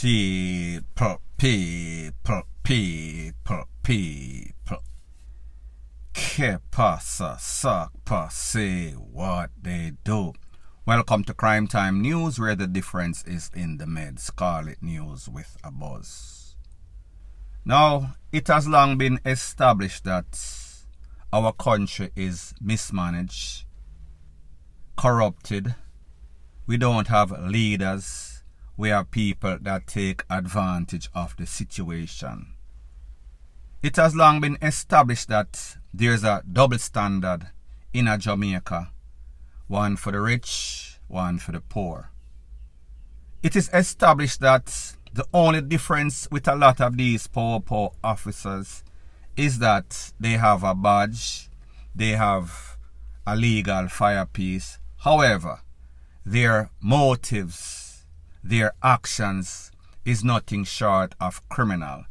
People. Que pasa, suck, say what they do. Welcome to Crime Time News, where the difference is in the meds. Call it news with a buzz. Now, it has long been established that our country is mismanaged, corrupted. We don't have leaders. We have people that take advantage of the situation. It has long been established that there's a double standard in Jamaica. One for the rich, one for the poor. It is established that the only difference with a lot of these poor officers is that they have a badge, they have a legal firepiece. However, their motives, their actions is nothing short of criminal.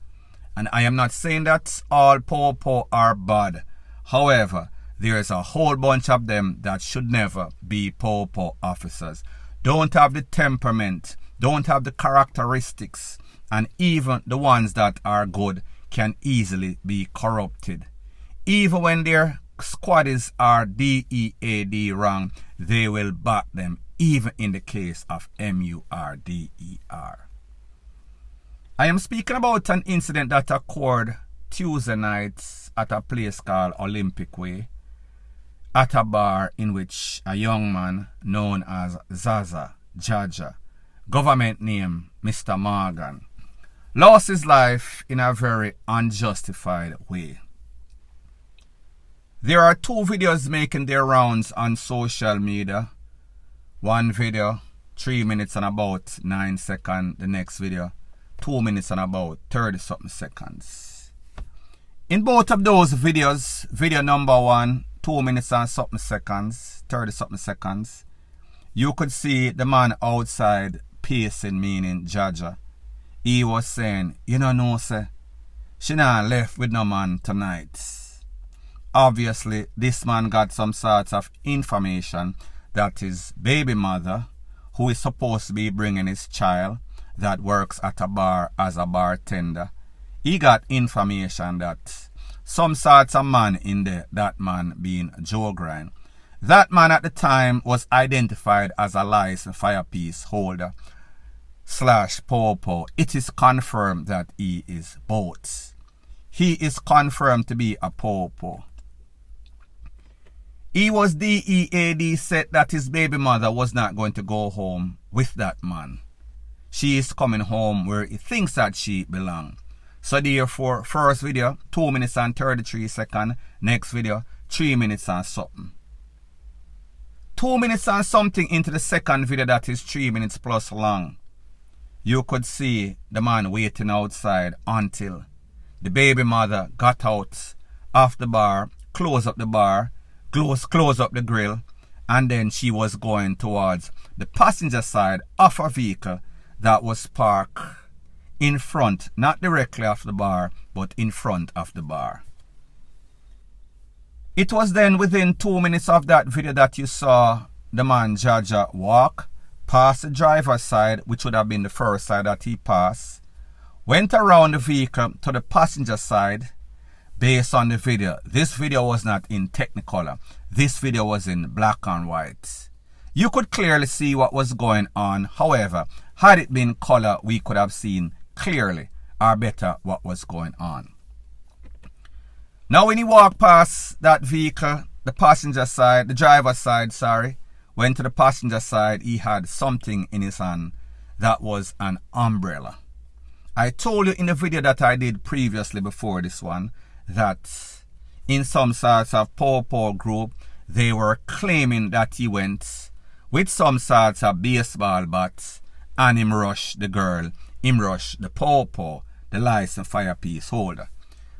And I am not saying that all poor are bad. However, there is a whole bunch of them that should never be poor officers. Don't have the temperament, don't have the characteristics, and even the ones that are good can easily be corrupted. Even when their squaddies are DEAD wrong, they will back them, even in the case of MVRD3R. I am speaking about an incident that occurred Tuesday night at a place called Olympic Way, at a bar in which a young man known as JAH-JAH, government name Mr. Morgan, lost his life in a very unjustified way. There are two videos making their rounds on social media. One video, 3 minutes and about 9 seconds. The next video, 2 minutes and about 30-something seconds. In both of those videos, video number 1, 2 minutes and something seconds, 30-something seconds, you could see the man outside pacing, meaning JAH-JAH. He was saying, you know, sir, she not left with no man tonight. Obviously, this man got some sort of information that his baby mother, who is supposed to be bringing his child, that works at a bar as a bartender, he got information that some sort of man in there, that man being Joe Grind. That man at the time was identified as a licensed firepiece holder / popo. It is confirmed that he is both. He is confirmed to be a popo. He was DEAD said that his baby mother was not going to go home with that man. She is coming home where he thinks that she belongs. So therefore, first video, 2 minutes and 33 seconds. Next video, 3 minutes and something. 2 minutes and something into the second video that is 3 minutes plus long. You could see the man waiting outside until the baby mother got out of the bar, closed up the bar, close up the grill, and then she was going towards the passenger side of a vehicle that was parked in front, not directly of the bar, but in front of the bar. It was then within 2 minutes of that video that you saw the man JAH-JAH walk past the driver's side, which would have been the first side that he passed, went around the vehicle to the passenger side. Based on the video, this video was not in Technicolor. This video was in black and white. You could clearly see what was going on. However, had it been color, we could have seen clearly or better what was going on. Now when he walked past that vehicle, the passenger side, the driver's side, went to the passenger side, he had something in his hand that was an umbrella. I told you in the video that I did previously before this one, that in some sorts of poor group, they were claiming that he went with some sorts of baseball bats and him rush the girl, him rush the poor, the licensed firepiece holder.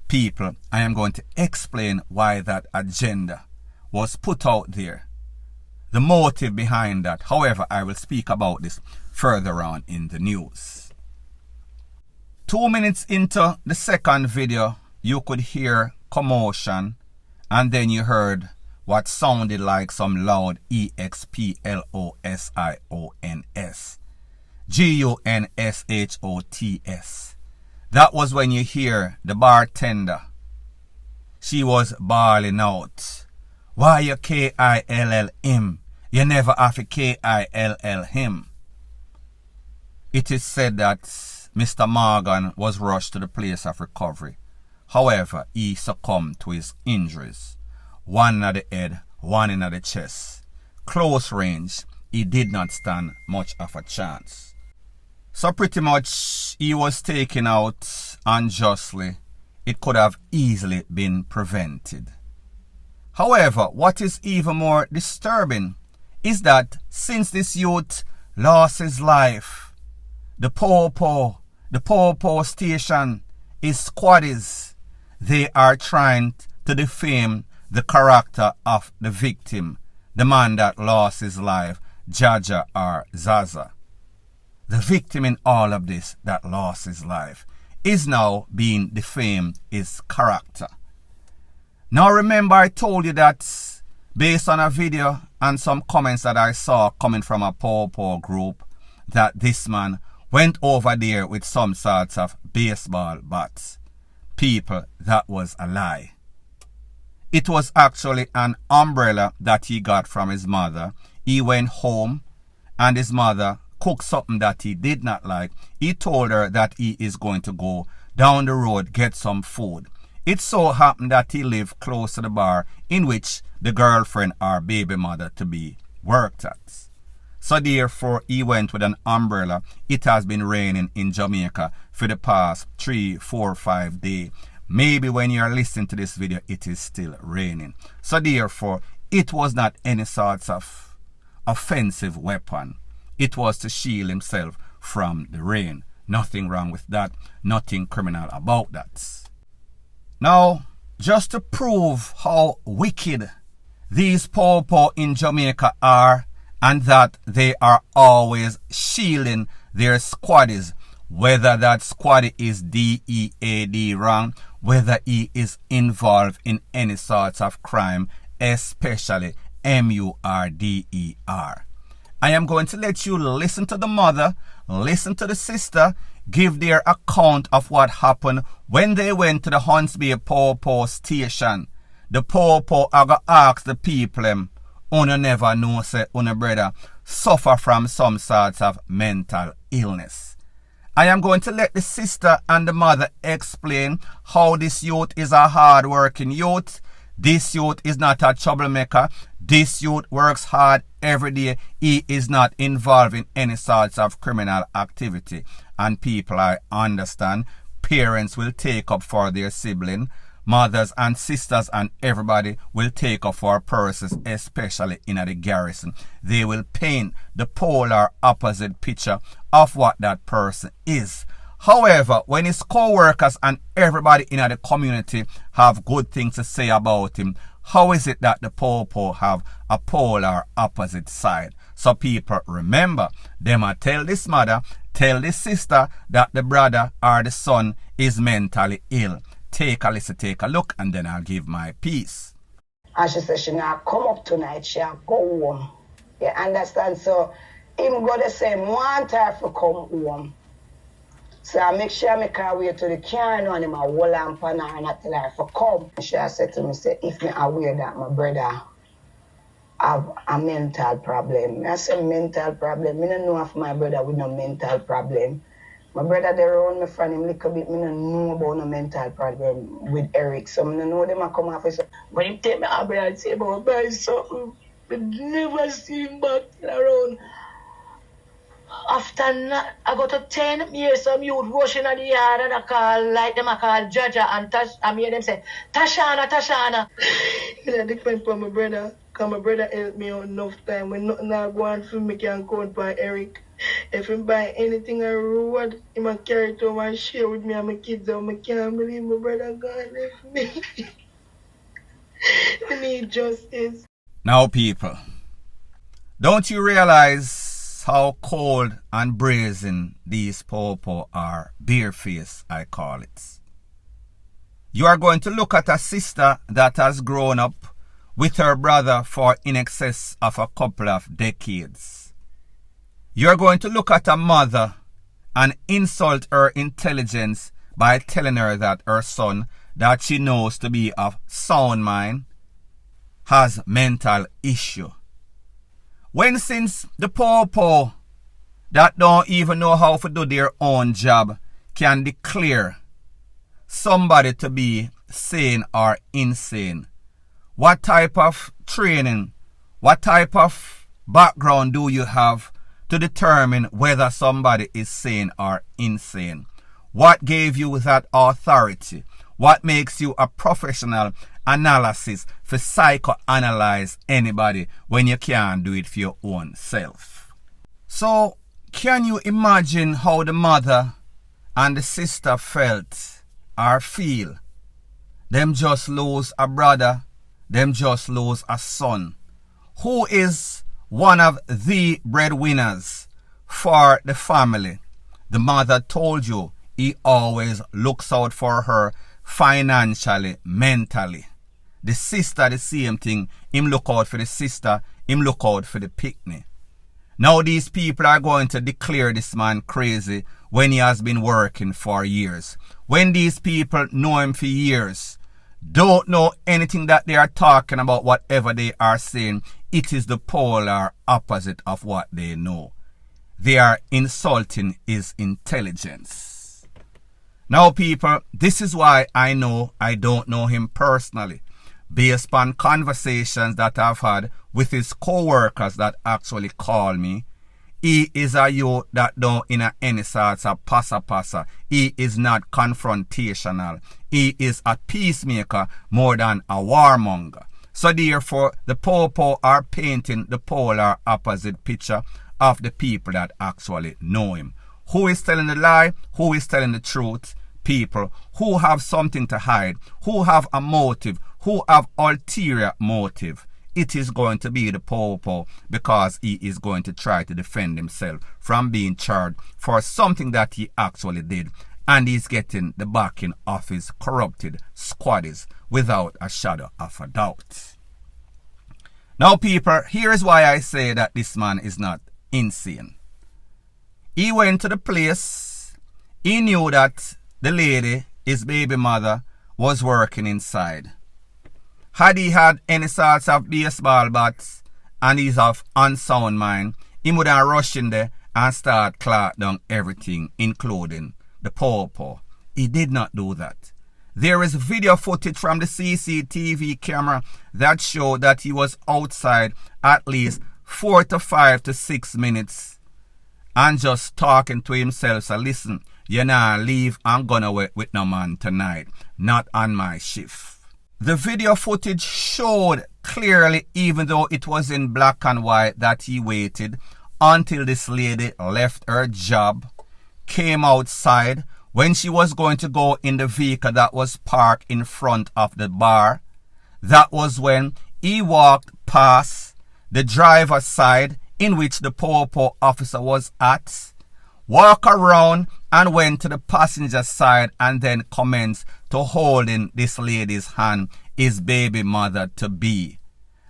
People, I am going to explain why that agenda was put out there, the motive behind that. However, I will speak about this further on in the news. 2 minutes into the second video, you could hear commotion, and then you heard what sounded like some loud EXPLOSIONS. Gunshots. That was when you hear the bartender. She was bawling out. Why you KILL him? You never have to KILL him. It is said that Mr. Morgan was rushed to the place of recovery. However, he succumbed to his injuries. One in the head, one in the chest. Close range, he did not stand much of a chance. So pretty much he was taken out unjustly. It could have easily been prevented. However, what is even more disturbing is that since this youth lost his life, the Popo station is QUADDIEs. They are trying to defame the character of the victim, the man that lost his life, JAH-JAH or Zaza. The victim in all of this that lost his life is now being defamed his character. Now remember, I told you that based on a video and some comments that I saw coming from a Popo group, that this man went over there with some sorts of baseball bats. People, that was a lie. It was actually an umbrella that he got from his mother. He went home and his mother cooked something that he did not like. He told her that he is going to go down the road, get some food. It so happened that he lived close to the bar in which the girlfriend or baby mother to be worked at. So therefore he went with an umbrella. It has been raining in Jamaica for the past 3, 4, 5 days. Maybe when you are listening to this video it is still raining. So therefore it was not any sorts of offensive weapon. It was to shield himself from the rain. Nothing wrong with that. Nothing criminal about that. Now, just to prove how wicked these Popo in Jamaica are, and that they are always shielding their squaddies, whether that squaddie is DEAD wrong, whether he is involved in any sorts of crime, especially MURDER. I am going to let you listen to the mother, listen to the sister, give their account of what happened when they went to the Huntsville Popo station. The Popo are going to ask the people, una never know say una brother suffer from some sorts of mental illness. I am going to let the sister and the mother explain how this youth is a hard-working youth. This youth is not a troublemaker. This youth works hard every day. He is not involved in any sorts of criminal activity. And people, I understand, parents will take up for their sibling. Mothers and sisters and everybody will take up for persons, especially in the garrison. They will paint the polar opposite picture of what that person is. However, when his co-workers and everybody in the community have good things to say about him, how is it that the Popo have a polar opposite side? So people, remember, them a tell this mother, tell this sister that the brother or the son is mentally ill. Take a listen, take a look, and then I'll give my piece. And she said she not come up tonight, she'll go home. You understand? So him go the same, want her to come home. So I make sure I make her way to the car and him a hold on for her and I tell her to come. She said to me, say, if me aware that my brother have a mental problem. I said mental problem. I don't know if my brother with no mental problem. My brother they around me from him little bit, I don't know about no mental problem with Eric. So I don't know them I come off and say, when him take me out brother and say about buy something, I never see him back around. After that, I got to 10 years, some youth rushing at the yard and I call, like them I call JAH-JAH and I hear them say, Tashana. It depends on my brother, because my brother helped me out enough time. When nothing I go on for me can count by Eric. If he buy anything I reward, he might carry it over and share with me and my kids. I can't believe my brother gone left me. I need justice. Now people, don't you realize how cold and brazen these Popo are? Barefaced, I call it. You are going to look at a sister that has grown up with her brother for in excess of a couple of decades. You're going to look at a mother and insult her intelligence by telling her that her son, that she knows to be of sound mind, has mental issue. When since the poor that don't even know how to do their own job can declare somebody to be sane or insane, what type of training, what type of background do you have to determine whether somebody is sane or insane? What gave you that authority? What makes you a professional analysis for psychoanalyze anybody when you can't do it for your own self? So, can you imagine how the mother and the sister felt or feel? Them just lose a brother, them just lose a son, who is one of the breadwinners for the family. The mother told you he always looks out for her financially, mentally. The sister, the same thing. Him look out for the sister, him look out for the picnic. Now these people are going to declare this man crazy when he has been working for years. When these people know him for years, don't know anything that they are talking about, whatever they are saying, it is the polar opposite of what they know. They are insulting his intelligence. Now people, this is why I know I don't know him personally, based on conversations that I've had with his co-workers that actually call me. He is a youth that don't in any sorts of passa. He is not confrontational. He is a peacemaker more than a warmonger. So therefore, the popo are painting the polar opposite picture of the people that actually know him. Who is telling the lie? Who is telling the truth? People who have something to hide, who have a motive, who have ulterior motive. It is going to be the popo, because he is going to try to defend himself from being charged for something that he actually did, and he's getting the backing of his corrupted squaddies without a shadow of a doubt. Now people, here is why I say that this man is not insane. He went to the place, he knew that the lady, his baby mother, was working inside. Had he had any sorts of baseball bats and he's of unsound mind, he would have rushed in there and start clock down everything, including the popo. He did not do that. There is video footage from the CCTV camera that showed that he was outside at least 4 to 5 to 6 minutes and just talking to himself. So listen, you know, leave, I'm gonna work with no man tonight, not on my shift. The video footage showed clearly, even though it was in black and white, that he waited until this lady left her job, came outside. When she was going to go in the vehicle that was parked in front of the bar, that was when he walked past the driver's side in which the popo officer was at, walk around and went to the passenger side and then commenced to holding this lady's hand, his baby mother to be.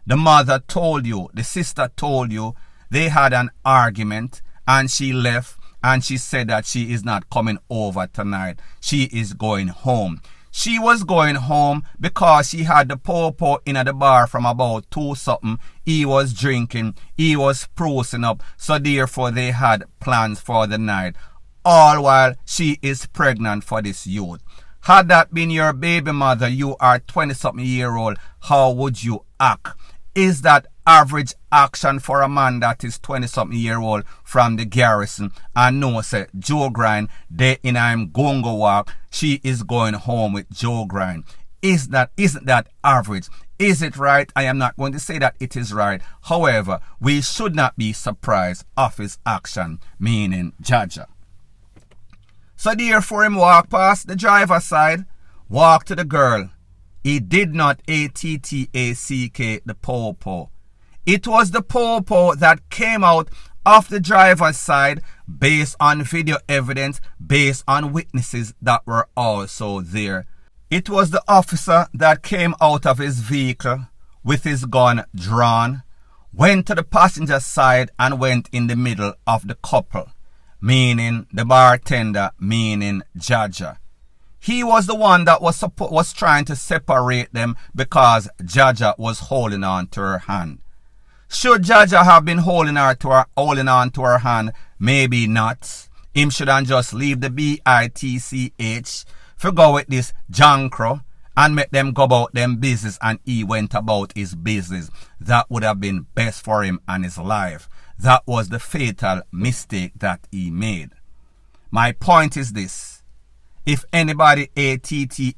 The mother told you, the sister told you, they had an argument and she left and she said that she is not coming over tonight. She is going home. She was going home because she had the popo in at the bar from about 2 something. He was drinking, he was sprucing up, so therefore they had plans for the night. All while she is pregnant for this youth. Had that been your baby mother, you are 20-something-year-old, how would you act? Is that average action for a man that is 20-something-year-old from the garrison and know say Joe Grind, they in him gongo walk, she is going home with Joe Grind? Isn't that average? Is it right? I am not going to say that it is right. However, we should not be surprised of his action, meaning JAH-JAH. So therefore him walk past the driver's side, walk to the girl. He did not ATTACK the popo. It was the popo that came out of the driver's side based on video evidence, based on witnesses that were also there. It was the officer that came out of his vehicle with his gun drawn, went to the passenger side and went in the middle of the couple, meaning the bartender, meaning JAH-JAH. He was the one that was trying to separate them because JAH-JAH was holding on to her hand. Should JAH-JAH have been holding on to her hand? Maybe not. Him should have just leave the BITCH for go with this jankro and make them go about them business, and he went about his business. That would have been best for him and his life. That was the fatal mistake that he made. My point is this. If anybody, ATTACKED,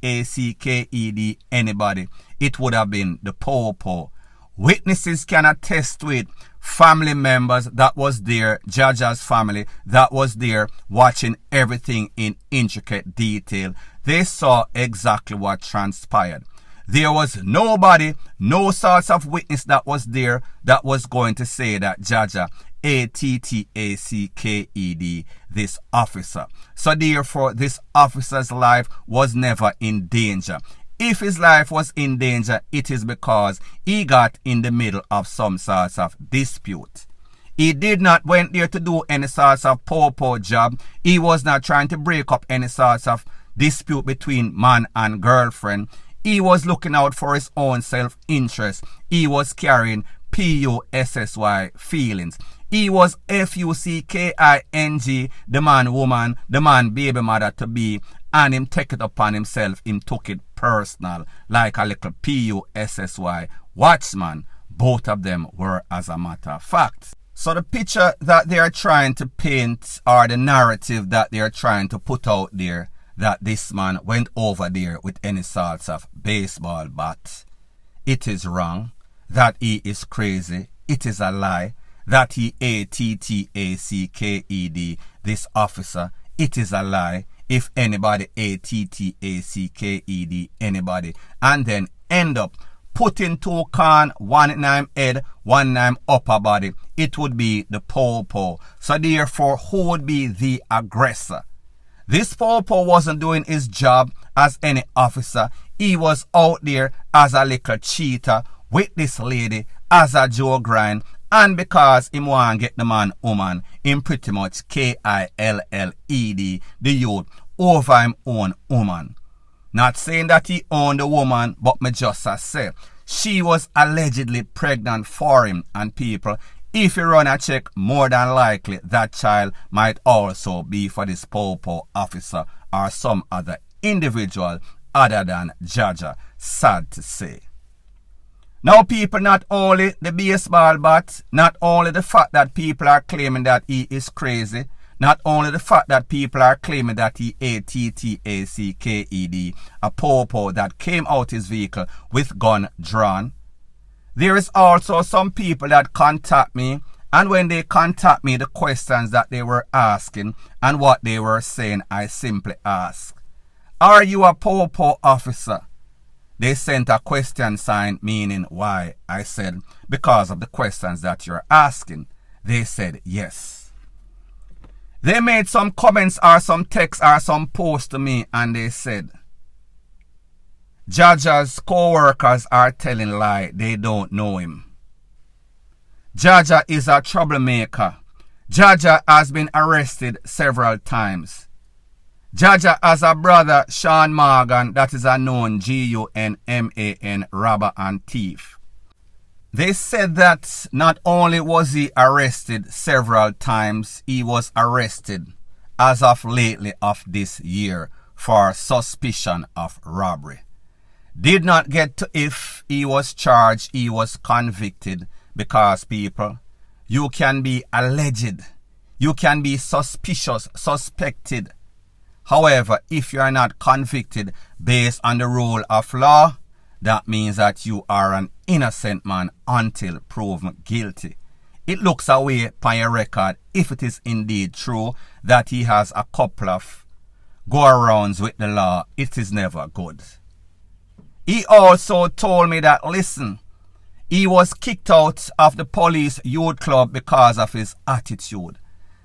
anybody, it would have been the Popo. Witnesses can attest to it. Family members that was there, JAH-JAH's family that was there watching everything in intricate detail. They saw exactly what transpired. There was nobody, no sorts of witness that was there that was going to say that JAH-JAH, ATTACKED, this officer. So therefore, this officer's life was never in danger. If his life was in danger, it is because he got in the middle of some sorts of dispute. He did not went there to do any sorts of popo job. He was not trying to break up any sorts of dispute between man and girlfriend. He was looking out for his own self-interest. He was carrying PUSSY feelings. He was FUCKING, the man woman, the man baby mother to be, and him take it upon himself. Him took it personal, like a little PUSSY watchman. Both of them were, as a matter of fact. So the picture that they are trying to paint, or the narrative that they are trying to put out there, that this man went over there with any sorts of baseball bat, it is wrong. That he is crazy, it is a lie. That he ATTACKED, this officer, it is a lie. If anybody ATTACKED, anybody, and then end up putting two can, one in him head, one in him upper body, it would be the Popo. So therefore, who would be the aggressor? This Popo wasn't doing his job as any officer. He was out there as a little cheater with this lady as a Joe grind. And because him want to get the man woman, him pretty much KILLED, the youth, over him own woman. Not saying that he owned the woman, but me just as say, she was allegedly pregnant for him. And people, if you run a check, more than likely that child might also be for this Popo officer or some other individual other than JAH-JAH. Sad to say. Now people, not only the baseball bat, not only the fact that people are claiming that he is crazy, not only the fact that people are claiming that he ATTACKED, a Popo that came out his vehicle with gun drawn. There is also some people that contact me, and when they contact me, the questions that they were asking and what they were saying, I simply ask, are you a Popo officer? They sent a question sign, meaning why. I said, because of the questions that you're asking. They said yes. They made some comments or some text or some post to me, and they said, JAH-JAH's co-workers are telling lie. They don't know him. JAH-JAH is a troublemaker. JAH-JAH has been arrested several times. JAH-JAH has a brother, Sean Morgan, that is a known GUNMAN robber and thief. They said that not only was he arrested several times, he was arrested as of lately of this year for suspicion of robbery. Did not get to if he was charged, he was convicted, because people, you can be alleged, you can be suspicious, suspected. However, if you are not convicted based on the rule of law, that means that you are an innocent man until proven guilty. It looks away upon your record, if it is indeed true that he has a couple of go-arounds with the law, it is never good. He also told me that, listen, he was kicked out of the police youth club because of his attitude.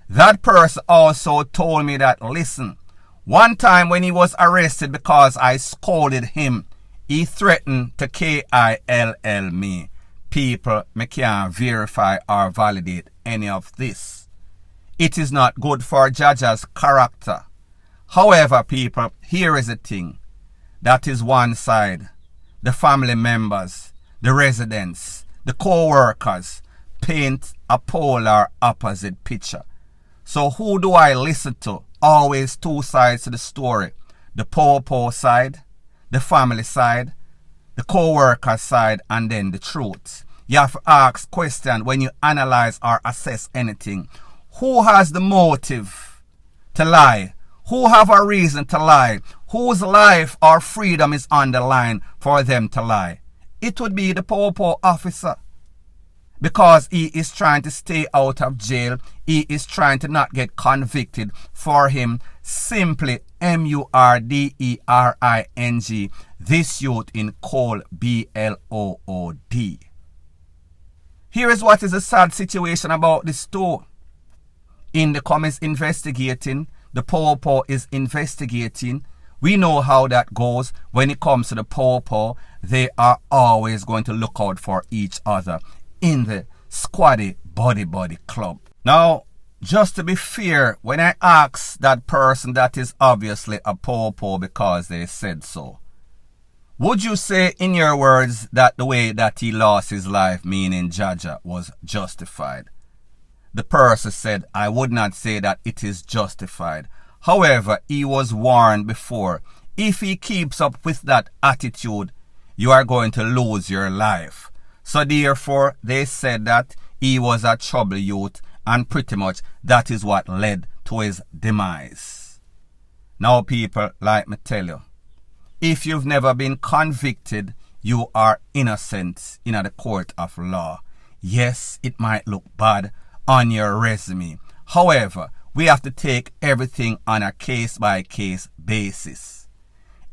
That person also told me that, listen, one time when he was arrested because I scolded him, he threatened to KILL me. people, me can't verify or validate any of this. It is not good for JAH-JAH's character. However, people, here is the thing. That is one side. The family members, the residents, the co-workers paint a polar opposite picture. So who do I listen to? Always two sides to the story. The po side, the family side, the co-worker side, and then the truth. You have to ask questions when you analyze or assess anything. Who has the motive to lie? Who have a reason to lie? Whose life or freedom is on the line for them to lie? It would be the po officer. Because he is trying to stay out of jail. He is trying to not get convicted. For him, simply MURDERING. This youth in Cole BLOOD. Here is what is a sad situation about this too. Indicom is investigating. The po is investigating. We know how that goes. When it comes to the po, they are always going to look out for each other in the squaddie buddy club. Now, just to be fair, when I ask that person that is obviously a po because they said so, would you say in your words that the way that he lost his life, meaning JAH-JAH, was justified? The person said, I would not say that it is justified. However, he was warned before. If he keeps up with that attitude, you are going to lose your life. So therefore, they said that he was a troubled youth, and pretty much that is what led to his demise. Now people, like me tell you, if you've never been convicted, you are innocent in the court of law. Yes, it might look bad on your resume. However, we have to take everything on a case-by-case basis.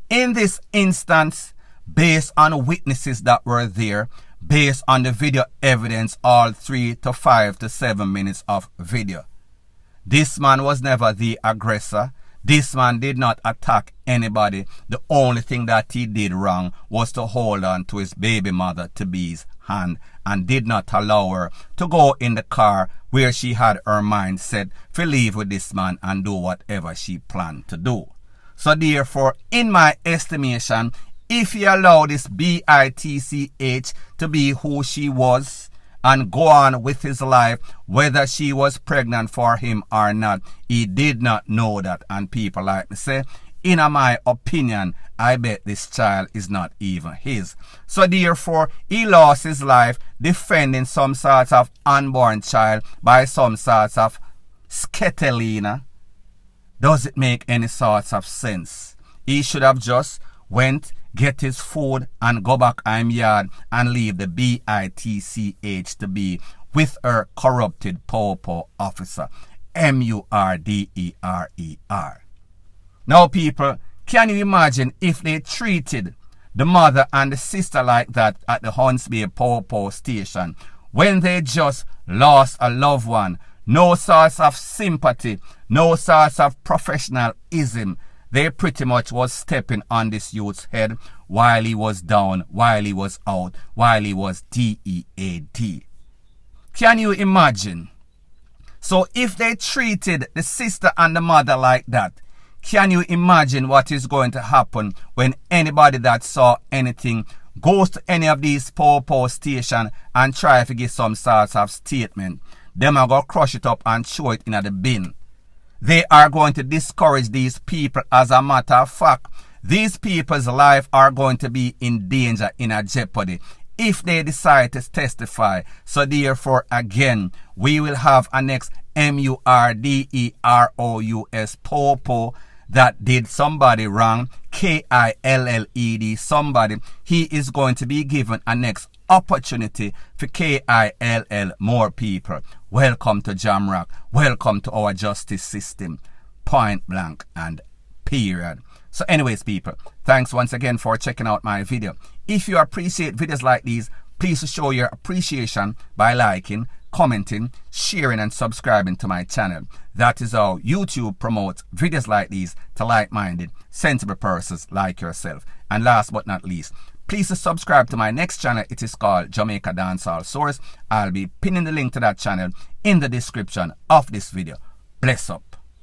In this instance, based on witnesses that were there, based on the video evidence, all 3 to 5 to 7 minutes of video, this man was never the aggressor. This man did not attack anybody. The only thing that he did wrong was to hold on to his baby mother to be's hand and did not allow her to go in the car where she had her mind set to leave with this man and do whatever she planned to do. So therefore, in my estimation, if he allowed this BITCH to be who she was and go on with his life, whether she was pregnant for him or not, he did not know that. And people like me say, in my opinion, I bet this child is not even his. So therefore, he lost his life defending some sort of unborn child by some sort of sketelina. Does it make any sorts of sense? He should have just went, get his food, and go back home yard and leave the BITCH to be with her corrupted po officer, MURDERER. Now people, can you imagine if they treated the mother and the sister like that at the Hunts Bay po station when they just lost a loved one? No sorts of sympathy, no sorts of professionalism. They pretty much was stepping on this youth's head while he was down, while he was out, while he was DEAD. Can you imagine? So if they treated the sister and the mother like that, can you imagine what is going to happen when anybody that saw anything goes to any of these po station and try to give some sorts of statement? Them are going to crush it up and throw it in the bin. They are going to discourage these people. As a matter of fact, these people's life are going to be in danger, in a jeopardy, if they decide to testify. So therefore, again, we will have a next MURDEROUS po that did somebody wrong, KILLED somebody. He is going to be given a next opportunity for KILL more people. Welcome to Jamrock. Welcome to our justice system. Point blank and period. So anyways, people, thanks once again for checking out my video. If you appreciate videos like these, please show your appreciation by liking, commenting, sharing, and subscribing to my channel. That is how YouTube promotes videos like these to like-minded, sensible persons like yourself. And last but not least, Please subscribe to my next channel. It is called Jamaica Dancehall Source. I'll be pinning the link to that channel in the description of this video. Bless up.